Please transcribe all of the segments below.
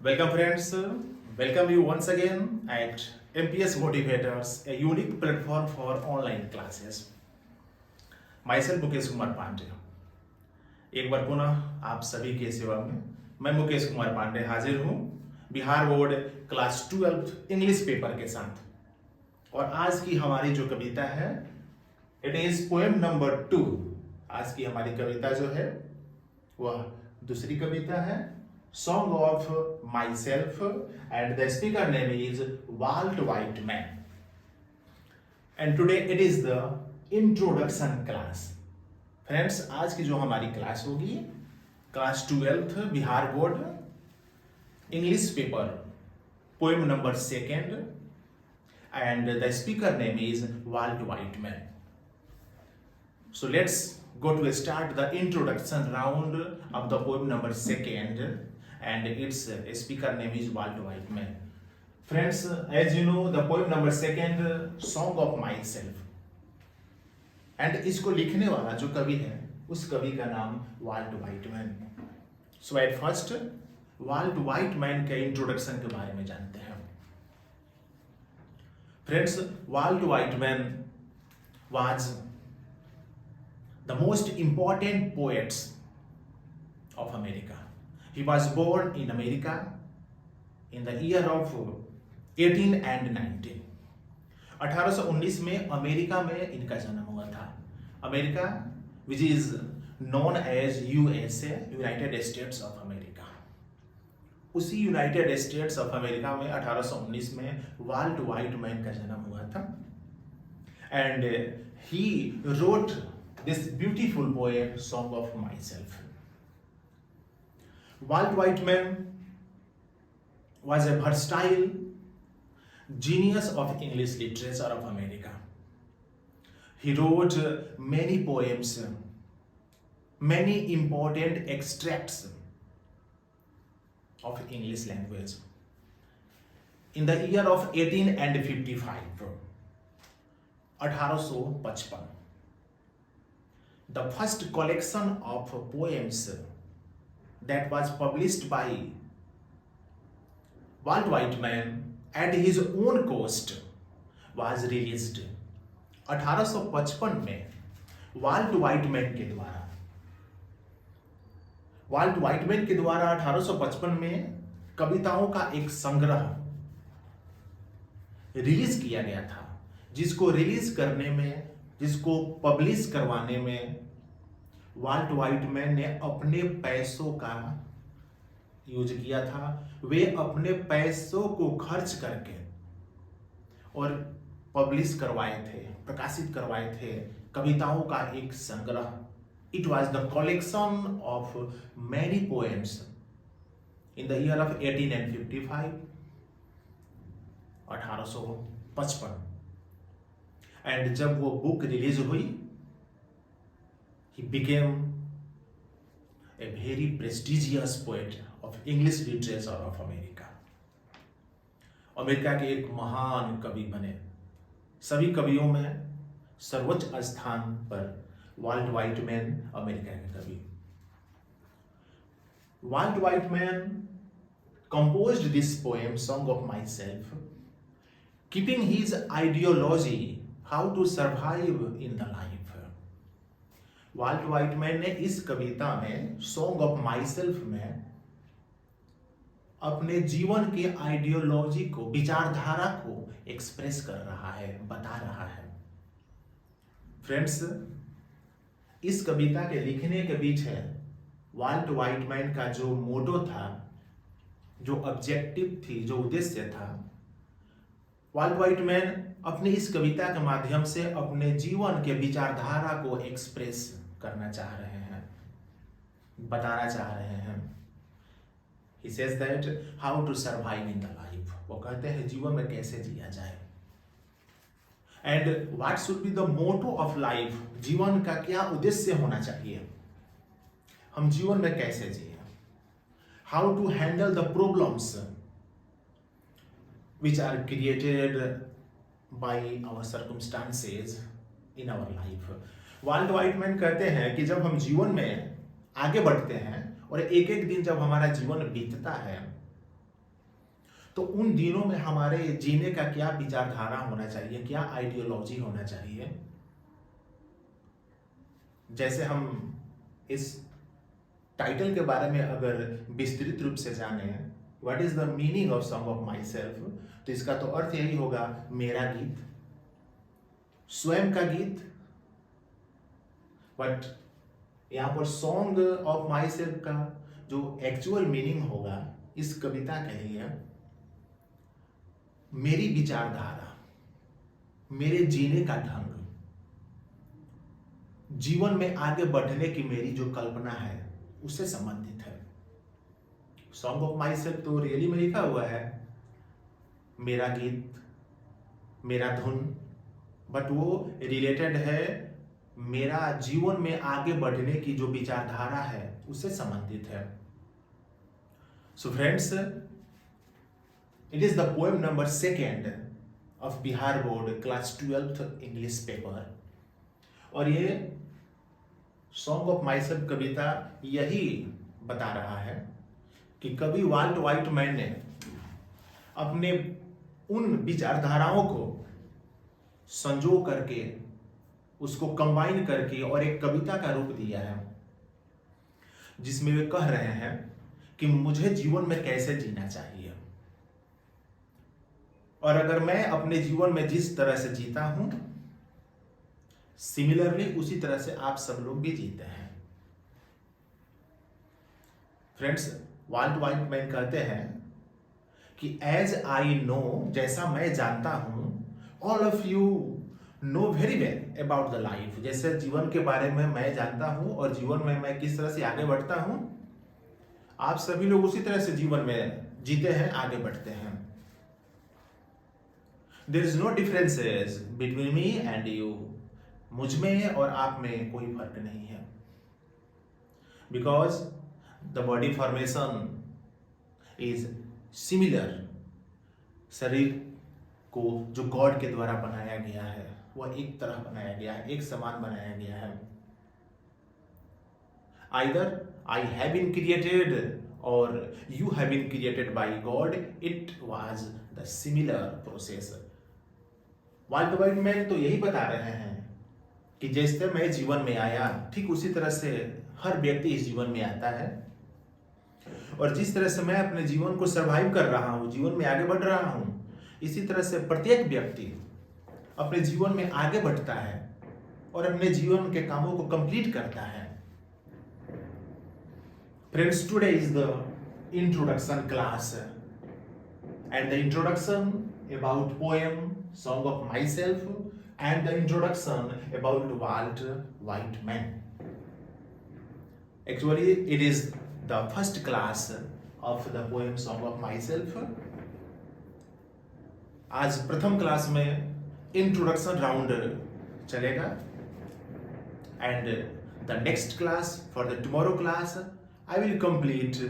Welcome friends, welcome you once again at MPS Motivators, a unique platform for online classes. Myself Mukesh Kumar Pandey. एक बार पुनः आप सभी के सेवा में मैं मुकेश कुमार पांडे हाजिर हूँ Bihar board class 12 English paper के साथ। और आज की हमारी जो कविता है इट इज पोएम नंबर 2। आज की हमारी कविता जो है वह दूसरी कविता है Song of Myself and the speaker name is Walt Whiteman. And today it is the introduction class. Friends, आज की जो हमारी क्लास होगी class 12 Bihar board English paper poem number 2 and the speaker name is Walt Whiteman. So let's go to start the introduction round of the poem number 2 and its speaker name is Walt Whiteman. Friends, as you know, the poem number 2 Song of Myself. And इसको लिखने वाला जो कवि है उस कवि का नाम Walt Whitman. So at first Walt Whitman के इंट्रोडक्शन के बारे में जानते हैं। Friends, Walt Whitman was the most important poets of America. He was born in America in the year of 18 and 19. 1819 में अमेरिका में इनका जन्म हुआ था। America which is known as USA, United States of America. उसी United states of America में 1819 में volt Whiteman का जन्म हुआ था। And he wrote this beautiful poem Song of Myself. Walt Whiteman was a versatile genius of English literature of America. He wrote many poems, many important extracts of English language. In the year of 1855, 1855, the first collection of poems that was published by Walt Whiteman at his own cost was released. 1855 में volt Whitman के द्वारा 1855 में कविताओं का एक संग्रह release किया गया था, जिसको पब्लिश करवाने में वाल्ट वाइटमैन ने अपने पैसों का यूज किया था। वे अपने पैसों को खर्च करके और पब्लिश करवाए थे, प्रकाशित करवाए थे कविताओं का एक संग्रह। It was the collection of many poems in the year of 1855, 1855। And जब वो बुक रिलीज हुई, he became a very prestigious poet of English literature of America. America के एक महान कवि बने। सभी कवियों में सर्वोच्च स्थान पर वाल्ट वाइटमैन अमेरिका के कवि। Walt Whitman composed this poem Song of Myself, keeping his ideology how to survive in the life. Walt Whitman ने इस कविता में सॉन्ग ऑफ माइसेल्फ में अपने जीवन के आइडियोलॉजी को, विचारधारा को एक्सप्रेस कर रहा है, बता रहा है। फ्रेंड्स, इस कविता के लिखने के पीछे वाल्ट वाइटमैन का जो मोटो था, जो ऑब्जेक्टिव थी, जो उद्देश्य था, वाल्ट वाइटमैन अपनी इस कविता के माध्यम से अपने जीवन के विचारधारा को एक्सप्रेस करना चाह रहे हैं, बताना चाह रहे हैं। He says that how to survive in the life. वो कहते हैं जीवन में कैसे जिया जाए। And what should be the motto of life? जीवन का क्या उद्देश्य होना चाहिए, हम जीवन में कैसे जिए। How to handle the problems which are created by our circumstances in our life. Walt Whitman कहते हैं कि जब हम जीवन में आगे बढ़ते हैं और एक एक दिन जब हमारा जीवन बीतता है तो उन दिनों में हमारे जीने का क्या विचारधारा होना चाहिए, क्या आइडियोलॉजी होना चाहिए। जैसे हम इस टाइटल के बारे में अगर विस्तृत रूप से जाने, what is the meaning of song of my self, तो इसका तो अर्थ यही होगा मेरा गीत, स्वयं का गीत। बट यहाँ पर सॉन्ग ऑफ माई सेल्फ का जो एक्चुअल मीनिंग होगा इस कविता के लिए मेरी विचारधारा, मेरे जीने का ढंग, जीवन में आगे बढ़ने की मेरी जो कल्पना है उससे संबंधित है। सॉन्ग ऑफ माई सेल्फ तो रियली में लिखा हुआ है मेरा गीत, मेरा धुन, बट वो रिलेटेड है मेरा जीवन में आगे बढ़ने की जो विचारधारा है उससे संबंधित है। So friends, it is the poem number 2 of Bihar board class 12th English paper. और ये सॉन्ग ऑफ माई सेल्फ कविता यही बता रहा है कि कवि वाल्ट व्हाइटमैन ने अपने उन विचारधाराओं को संजो करके, उसको कंबाइन करके और एक कविता का रूप दिया है, जिसमें वे कह रहे हैं कि मुझे जीवन में कैसे जीना चाहिए, और अगर मैं अपने जीवन में जिस तरह से जीता हूं सिमिलरली उसी तरह से आप सब लोग भी जीते हैं। फ्रेंड्स, वाल्ट व्हाइटमैन कहते हैं कि एज आई नो, जैसा मैं जानता हूं, all of you know very well about the life, जैसे जीवन के बारे में मैं जानता हूं और जीवन में मैं किस तरह से आगे बढ़ता हूं, आप सभी लोग उसी तरह से जीवन में जीते हैं, आगे बढ़ते हैं। There is no differences between me and you, मुझ में और आप में कोई फर्क नहीं है। Because the body formation is similar, शरीर को जो गॉड के द्वारा बनाया गया है वह एक तरह बनाया गया है, एक समान बनाया गया है। Either I have been created or you have been created by God, it was the similar process. Walt Whitman तो यही बता रहे हैं कि जैसे मैं जीवन में आया ठीक उसी तरह से हर व्यक्ति इस जीवन में आता है, और जिस तरह से मैं अपने जीवन को सर्वाइव कर रहा हूं, जीवन में आगे बढ़ रहा हूं, इसी तरह से प्रत्येक व्यक्ति अपने जीवन में आगे बढ़ता है और अपने जीवन के कामों को कंप्लीट करता है। Friends, today is the introduction class and the introduction about poem Song of Myself and the introduction about Walt Whitman. Actually, it is the first class of the poem Song of Myself. आज प्रथम class में introduction round चलेगा, and the next class, for the tomorrow class, I will complete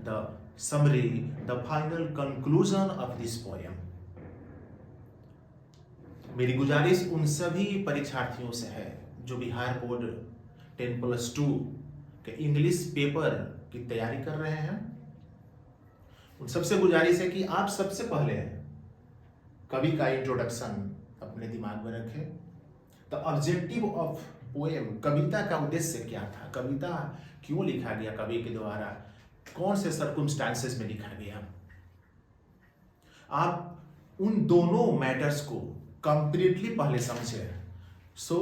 the summary, the final conclusion of this poem. मेरी गुजारिश उन सभी परीक्षार्थियों से है जो बिहार बोर्ड 10+2 के इंग्लिश पेपर की तैयारी कर रहे हैं। उन सबसे गुजारिश है कि आप सबसे पहले कवि का इंट्रोडक्शन अपने दिमाग में रखें। द ऑब्जेक्टिव ऑफ पोएम, कविता का उद्देश्य क्या था, कविता क्यों लिखा गया कवि के द्वारा, कौन से सर्कमस्टांसेस में लिखा गया। आप उन दोनों मैटर्स को कंप्लीटली पहले समझे। So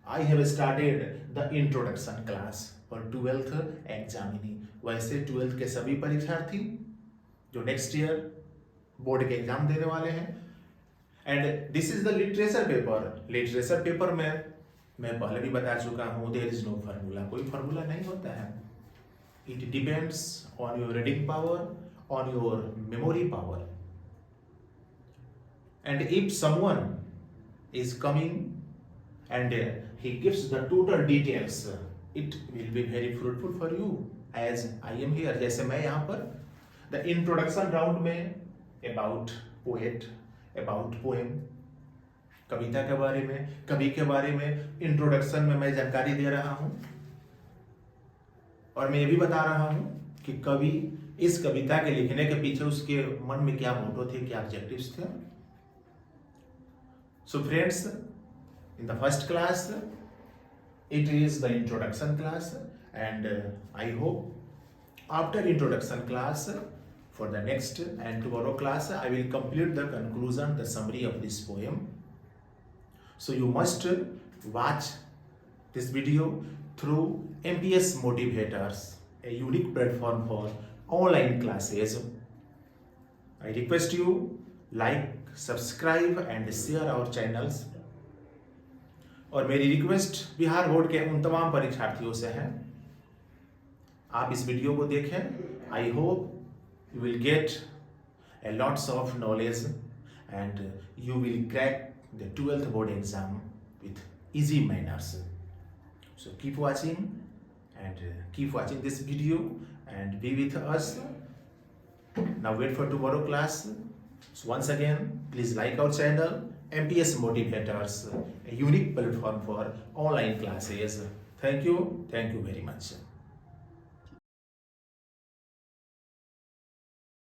I have started the introduction class for 12th examinee. वैसे 12th के सभी परीक्षार्थी जो नेक्स्ट ईयर बोर्ड के एग्जाम देने वाले हैं, and this is the literature paper. Literature paper में मैं पहले भी बता चुका हूं, देयर इज नो फार्मूला, कोई फार्मूला नहीं होता है। It depends on your reading power, on your memory power. And if someone is coming and he gives the total details, it will be very fruitful for you as I am here. जैसे मैं यहाँ पर the introduction round में about poet, about poem, कविता के बारे में, कवि के बारे में इंट्रोडक्शन में मैं जानकारी दे रहा हूँ, और मैं ये भी बता रहा हूं कि कवि इस कविता के लिखने के पीछे उसके मन में क्या मोटो थे, क्या ऑब्जेक्टिव्स थे। So friends, in the first class it is the introduction class, and I hope after introduction class, for the next and tomorrow class, I will complete the conclusion, the summary of this poem. So you must watch this video through MPS Motivators, a unique platform for online classes. I request you like, subscribe and share our channels. और मेरी request Bihar board के उन तमाम परीक्षार्थियों से है, आप इस वीडियो को देखें। I hope you will get A lots of knowledge and you will crack the 12th board exam with easy manners. So keep watching this video and be with us. Now wait for tomorrow class. So once again, please like our channel, MPS Motivators, a unique platform for online classes. Thank you very much.